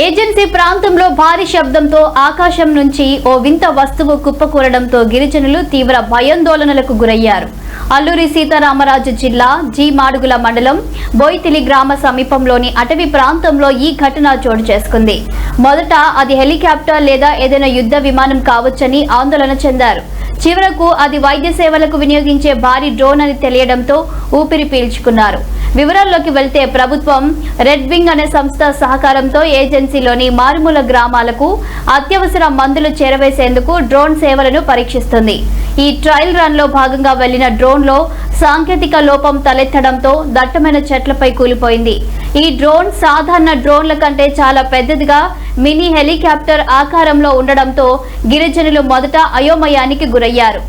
Agency ప్రాంతంలో భారీ శబ్దంతో ఆకాశం నుంచి ఓ వింత వస్తువు కుప్పకూలడంతో గిరిజనులు తీవ్ర భయాందోళనలకు గురయ్యారు. అల్లూరి సీతారామరాజు జిల్లా జి మాడుగుల మండలం బోయితిలి గ్రామ సమీపంలోని అటవీ ప్రాంతంలో ఈ ఘటన చోటు చేసుకుంది. మొదట అది హెలికాప్టర్ లేదా ఏదైనా యుద్ధ విమానం కావచ్చని ఆందోళన చెందారు. చివరకు అది వైద్య సేవలకు వినియోగించే భారీ డ్రోన్ అని తెలియడంతో ఊపిరి పీల్చుకున్నారు. వివరాల్లోకి వెళ్తే ప్రభుత్వం రెడ్ వింగ్ అనే సంస్థ సహకారంతో ఏజెన్సీలోని మారుమూల గ్రామాలకు అత్యవసర మందులు చేరవేసేందుకు డ్రోన్ సేవలను పరీక్షిస్తుంది. ఈ ట్రయల్ రన్ లో భాగంగా వెళ్లిన డ్రోన్ లో సాంకేతిక లోపం తలెత్తడంతో దట్టమైన చెట్లపై కూలిపోయింది. ఈ డ్రోన్ సాధారణ డ్రోన్ల కంటే చాలా పెద్దదిగా మినీ హెలికాప్టర్ ఆకారంలో ఉండడంతో గిరిజనులు మొదట అయోమయానికి గురయ్యారు.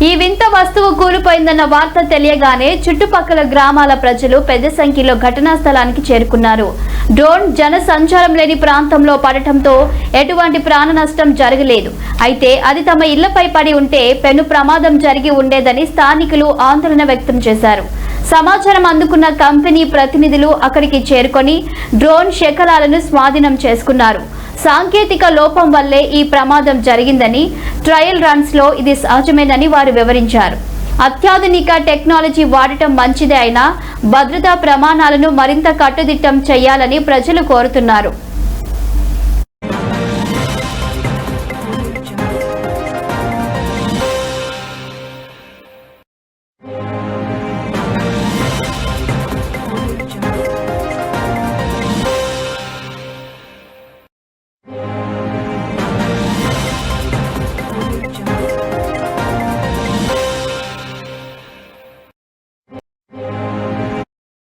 ఈ వింత వస్తువు కూలిపోయిందన్న వార్త తెలియగానే చుట్టుపక్కల గ్రామాల ప్రజలు పెద్ద సంఖ్యలో ఘటనా స్థలానికి చేరుకున్నారు. డ్రోన్ జన సంచారం లేని ప్రాంతంలో పడటంతో ఎటువంటి ప్రాణ నష్టం జరగలేదు. అయితే అది తమ ఇళ్లపై పడి ఉంటే పెను ప్రమాదం జరిగి ఉండేదని స్థానికులు ఆందోళన వ్యక్తం చేశారు. సమాచారం అందుకున్న కంపెనీ ప్రతినిధులు అక్కడికి చేరుకొని డ్రోన్ శకలాలను స్వాధీనం చేసుకున్నారు. సాంకేతిక లోపం వల్లే ఈ ప్రమాదం జరిగిందని, ట్రయల్ రన్స్ లో ఇది సహజమేనని వారు వివరించారు. అత్యాధునిక టెక్నాలజీ వాడటం మంచిదే అయినా భద్రతా ప్రమాణాలను మరింత కట్టుదిట్టం చేయాలని ప్రజలు కోరుతున్నారు.